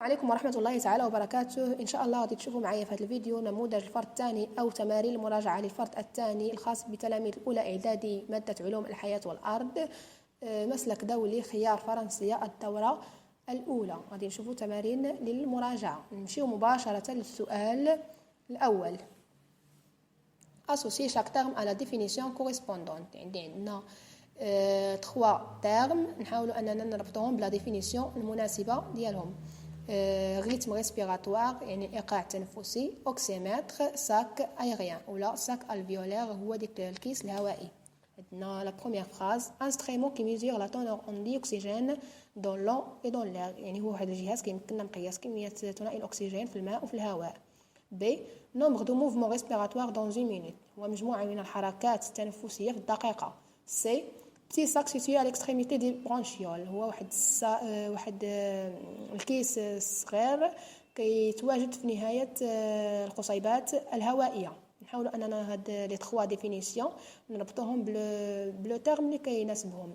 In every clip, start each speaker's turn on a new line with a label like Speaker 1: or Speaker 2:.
Speaker 1: عليكم ورحمة الله تعالى وبركاته. إن شاء الله غادي تشوفوا معايا في هذا الفيديو نموذج الفرد الثاني أو تمارين المراجعة للفرد الثاني الخاص بتلاميذ الأولى إعدادي مادة علوم الحياة والأرض مسلك دولي خيار فرنسية الدورة الأولى. غادي نشوفوا تمارين للمراجعة. نمشيو مباشرة للسؤال الأول. Associer chaque terme à la définition correspondante. عندنا 3 termes نحاولوا أننا نربطهم بلا ديفينيسيون المناسبة ديالهم. ريتم ريسبيراتوار يعني إيقاع تنفسي، أوكسيمتر، ساك أيريان ولا ساك الفيولير هو ديك الكيس الهوائي. عندنا لا بروميير فراز انسترومون كي ميزور لا تونور اون دي اوكسيجين دون لو اي دون لير يعني هو واحد الجهاز كيمكننا مقياس كمية ثنائي الأكسجين في الماء وفي الهواء. بي نومبر دو موفمون ريسبيراتوار دون 1 مينوت هو مجموعة من الحركات التنفسية في الدقيقة. سي بتي ساك سيتوي على الاكستريميتي دي برونشيول هو واحد الكيس صغير كيتواجد في نهاية القصيبات الهوائية. نحاولوا اننا هاد لي 3 ديفينيسيون نربطوهم بلو تيرم اللي كيناسبهم.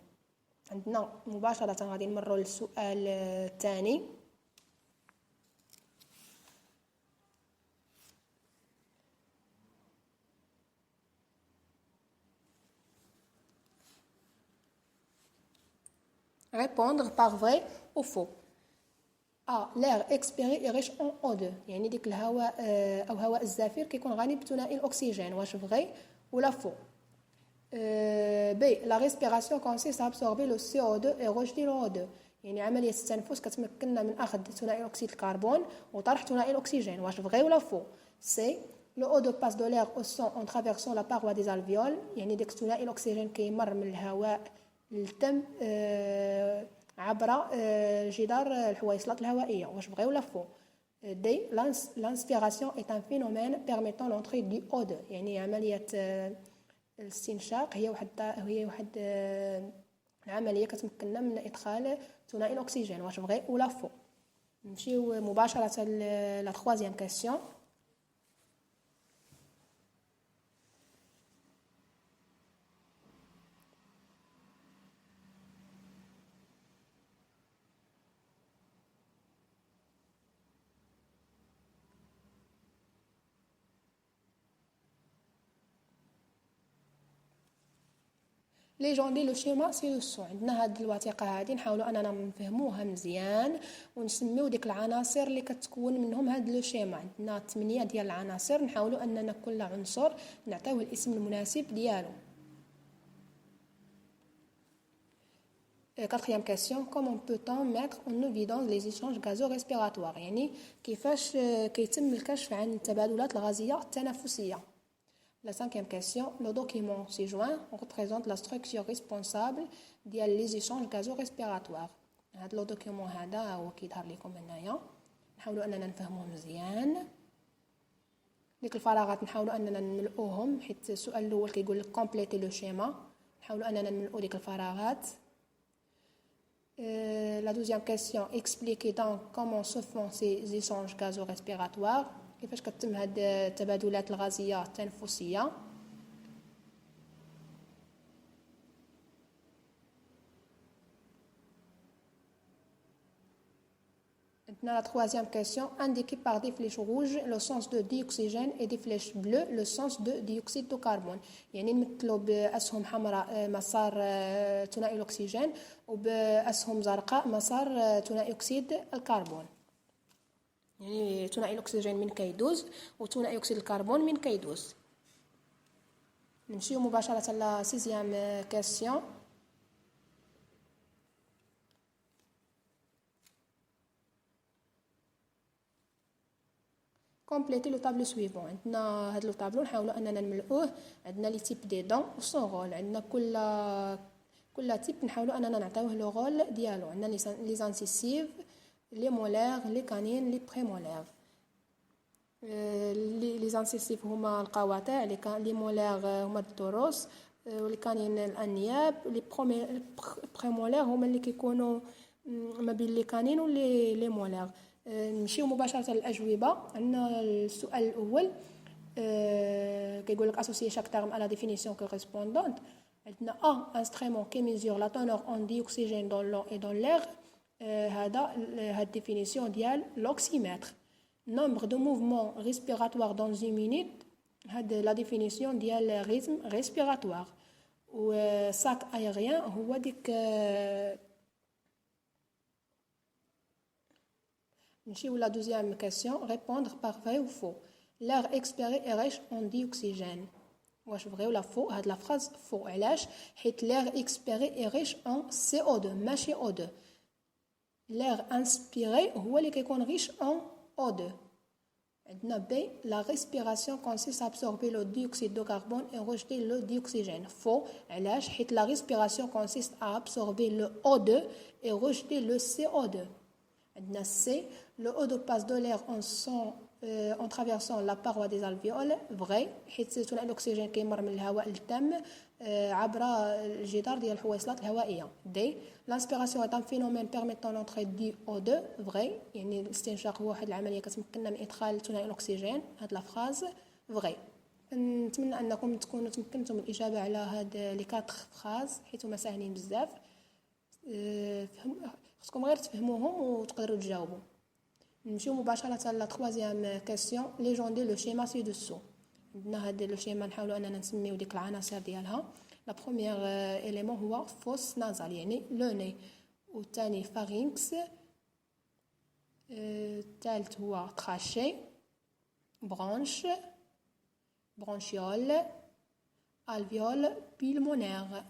Speaker 1: عندنا مباشرة غادي نمروا للسؤال الثاني. répondre par vrai ou faux. l'air expiré est riche en O2 يعني ديك الهواء او هواء الزفير كيكون غني بثنائي الاكسجين. واش فغي ولا فو؟ بي la respiration consiste à absorber le CO2 et rejeter le O2 يعني عمليه التنفس كتمكننا من اخذ ثنائي اكسيد الكربون وطرح ثنائي الاكسجين. واش فغي ولا فو؟ سي le O2 passe de l'air au sang en traversant la paroi des alvéoles يعني ديك ثنائي الاكسجين كيمر من الهواء للدم عبر جدار الحويصلات الهوائية. واش بغي ولا فو؟ دي l'inspiration est un phénomène permettant l'entrée du O2 يعني عملية الاستنشاق هي واحد العملية كتمكننا من إدخال ثنائي الأكسجين. واش بغي ولا فو؟ نمشيو مباشرة لا 3e question. ليجوندي لو شيما سي لو سون. عندنا هاد الوثيقه هادي نحاولوا اننا نفهموها مزيان ونسميو ديك العناصر اللي كتكون منهم هاد لو شيما. عندنا 8 ديال العناصر نحاولوا اننا كل عنصر نعطيوه الاسم المناسب ديالو. Quatrième question, comment peut-on mettre en évidence les échanges gazorespiratoires يعني كيفاش كيتم الكشف عن التبادلات الغازية التنفسية. La 5e question, le document ci-joint représente la structure responsable ديال les échanges gazorespiratoires. هذا لو دوكيومون هذا هو كيظهر لكم هنايا. نحاولوا اننا نفهموه مزيان. ديك الفراغات نحاولوا اننا نملؤوهم حيت السؤال الاول كيقول لك كومبليتي لو شيما. نحاولوا اننا نملؤوا ديك الفراغات. La 12e question, expliquez donc comment se font ces échanges gazorespiratoires. كيفاش كتم هاد التبادلات الغازية التنفسية. Maintenant la 3e question, indiquez par des flèches rouges le sens de dioxygène et des flèches bleues le sens de dioxyde de carbone. يعني نمثلوا بأسهم حمراء مسار ثنائي الأكسجين وبأسهم زرقاء مسار ثنائي أكسيد الكربون. يعني ثنائي الأكسجين من كيدوز وثنائي أكسيد الكربون من كيدوز. نمشيو مباشرة ل 6e question. كومبليتي لو طابلو سويفون. عندنا هاد لو طابلو نحاولوا اننا نملؤوه. عندنا لي تيب دي دون و سون رول. عندنا كل تيب نحاولوا اننا نعطيوه لو رول ديالو. عندنا لي زانسيسيف، لي مولير، لي كانين، لي بريمولير. لي زانسيسيف هما القواطع، لي مولير هما الضروس، ولي كانين الانياب، لي بريمولير هما اللي كيكونوا ما بين لي كانين ولي مولير. نمشيو مباشرة للأجوبة. عندنا السؤال الأول كيقول لك associer chaque terme à la définition correspondante. عندنا instrument qui mesure la teneur en dioxygène dans l'eau et dans l'air هاد définition ديال l'oxymètre. Nombre de mouvements respiratoires dans une minute, la définition ديال rythme respiratoire. و sac aérien هو ديك نمشيو la deuxième question, répondre par vrai ou faux. L'air expiré est riche en dioxygène. واش vrai ولا faux؟ هاد la phrase faux. علاش؟ حيت l'air expiré est riche en CO2 ماشي O2. L'air inspiré هو اللي كيكون riche en O2. عندنا B, la respiration consiste à absorber le dioxyde de carbone et rejeter le dioxygène. Faux. علاش؟ حيت la respiration consiste à absorber le O2 et rejeter le CO2. عندنا C, le O2 passe de l'air en traversant la paroi des alvéoles. Vrai. حيت ثاني الأكسجين كيمر من الهواء للدم عبر الجدار ديال الحويصلات الهوائية. D, l'inspiration est un phénomène permettant l'entrée du O2. Vrai. يعني الاستنشاق هو واحد العملية كتمكننا من إدخال ثاني الأكسجين. هاد لا فراز vrai. نتمنى أنكم تكونوا تمكنتم من الإجابة على هاد لي 4 فراز حيت هما ساهلين بزاف. خصكم غير تفهموهم وتقدروا تجاوبوا. نمشيو مباشرة لا 3e كيسيون ليجوندي لو شيما سي دوسو. عندنا هاد لو شيما نحاولوا اننا نسميو ديك العناصر ديالها. لا بروميير اليمون هو فوس نازال يعني لو ني، والثاني فارينكس، الثالث هو تراشي، برونش، برونشيول، الفيول، بيلمونير،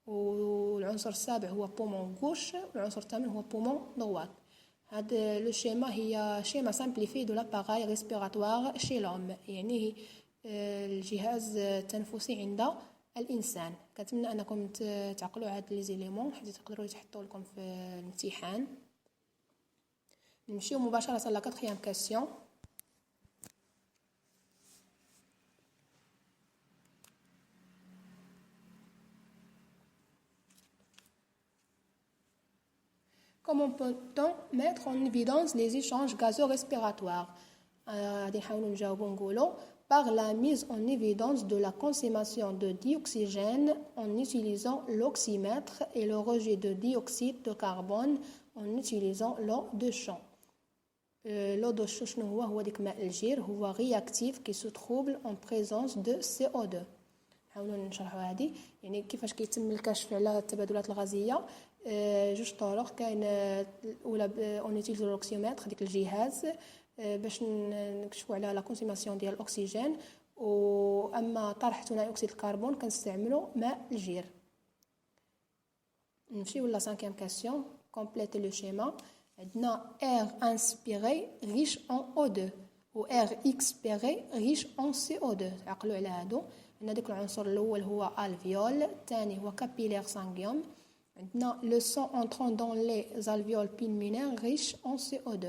Speaker 1: والعنصر السابع هو بومون غوش، والعنصر الثامن هو بومون droit. هذا لو شيما هي شيما سامبليفي دو لاباراي ريسبيراتوار شي لوم، يعني الجهاز التنفسي عند الانسان. كنتمنى انكم تعقلوا هاد لي زيليمون حتى تقدروا يتحطوا لكم في الامتحان. نمشيو مباشره لا 4e كيسيون. Comment peut-on mettre en évidence les échanges gazorespiratoires? Par la mise en évidence de la consommation de dioxygène en utilisant l'oxymètre et le rejet de dioxyde de carbone en utilisant l'eau de champ. L'eau de champ هو ديك ماء الجير، هو réactif qui se trouble en présence de CO2. نحاولوا نشرحوا هذه يعني كيفاش كيتم الكشف على التبادلات الغازيه. جوج طرق، كاين الاولى اون يوتيليزو لوكسيومتر ديك الجهاز باش نكشفوا على لا كونسوماسيون ديال الاكسجين، واما طرح ثاني اكسيد الكربون كنستعملوا ماء الجير. نمشيو لا 5e كاسيون كومبليتي لو شيما. عندنا اير انسبيري ريش ان O2 و اير اكسبيري ريش ان CO2. عقلوا على هادو. عندنا ديك العنصر الاول هو الفيول، الثاني هو كابيلير سانغيوم. عندنا لو سون entrant dans les alvéoles pulmonaires riche en CO2،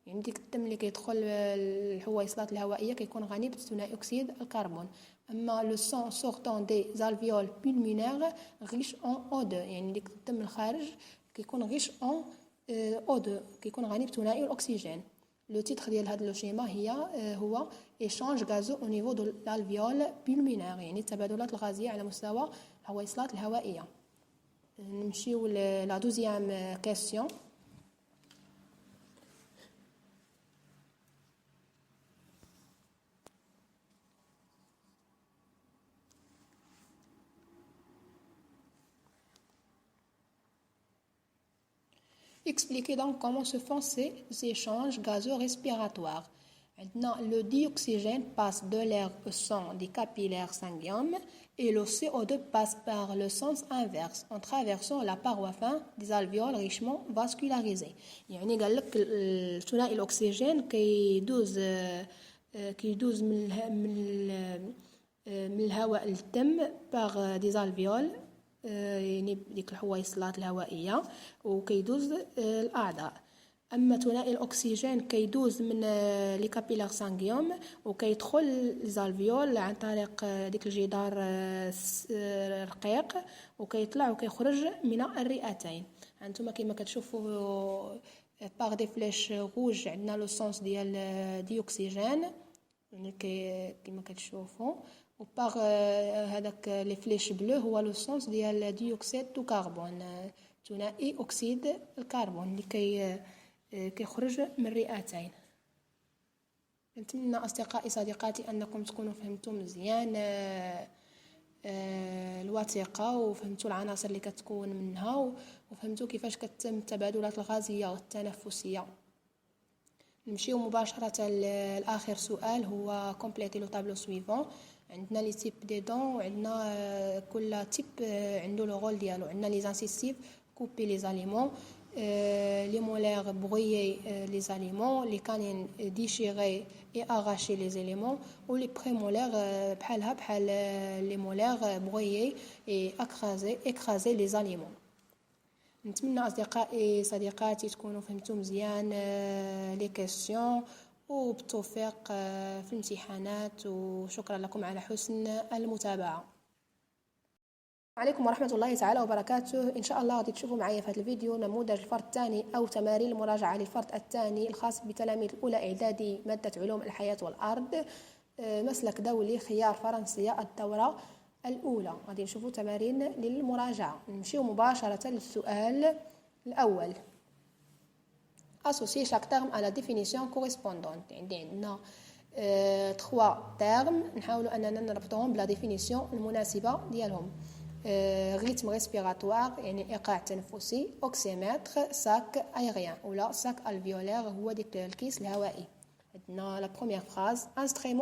Speaker 1: يعني ديك الدم اللي كيدخل الحويصلات الهوائيه كيكون غني بثاني اكسيد الكربون. اما لو سون sortant des alvéoles pulmonaires riche en O2، يعني ديك الدم الخارج كيكون riche en O2 كيكون غني بثنائي الاكسجين. لو تيتر ديال هذا لو شيما هو échange gazeux au niveau de l'alvéole pulmonaire، يعني التبادلات الغازيه على مستوى الحويصلات الهوائيه. نمشيو لا 12e كيسيون. Expliquez donc comment se font ces échanges gazeux-respiratoires. Maintenant, le dioxygène passe de l'air au sang des capillaires sanguins et le CO2 passe par le sens inverse en traversant la paroi fin des alvéoles richement vascularisées. يعني قال لك ثنائي الأكسجين كيدوز من الهواء للدم par des alvéoles، يعني ديك الحويصلات الهوائية، وكيدوز الأعضاء. اما ثنائي الاكسجين كيدوز من لي كابيلار سانغيوم وكيدخل للالفيول عن طريق ديك الجدار الرقيق وكيطلع وكيخرج من الرئتين. هانتوما كما كتشوفوا باغ دي فليش روج عندنا لو سونس ديال ديوكسيجين يعني كما كتشوفوا، وباغ هذاك لي فليش بلو هو لو سونس ديال ديوكسيد دو كربون ثنائي أكسيد الكربون اللي كيخرج من الرئتين. نتمنى أصدقائي صديقاتي أنكم تكونوا فهمتوا مزيان الوثيقة، وفهمتوا العناصر اللي كتكون منها، وفهمتوا كيفاش كتتم التبادلات الغازية والتنفسية. نمشيو مباشرة لآخر سؤال، هو كومبليتي لو طابلو سويفون. عندنا لي تيب دي دون، وعندنا كل تيب عنده لو رول ديالو. عندنا لي انسيستيف كوبي لي زاليمون، لي مولير برويي لي زاليمون، لي كانين ديشيري اي اغاشي لي زاليمون، و لي بريمولير بحال لي مولير برويي اي اكرازي لي زاليمون. نتمنى أصدقائي صديقاتي تكونوا فهمتوا مزيان لي كيسيون، وبالتوفيق في الامتحانات، وشكرا لكم على حسن المتابعة. عليكم ورحمة الله تعالى وبركاته. إن شاء الله غادي تشوفوا معايا في هذا الفيديو نموذج الفرد الثاني أو تمارين المراجعة للفرد الثاني الخاص بتلاميذ الأولى إعدادي مادة علوم الحياة والأرض، مسلك دولي، خيار فرنسية، الدورة الأولى. غادي نشوفوا تمارين للمراجعة. نمشيو مباشرة للسؤال الأول. Associer chaque terme à la définition correspondante. عندنا 3 termes، نحاولوا أننا نربطهم بلا ديفينيسيون المناسبة ديالهم. ريتم ريسبيراتوار يعني إيقاع تنفسي، أوكسيمتر، ساك أيريان ولا ساك الفيولير هو ديك الكيس الهوائي. عندنا لا بروميير فراز، انسترومون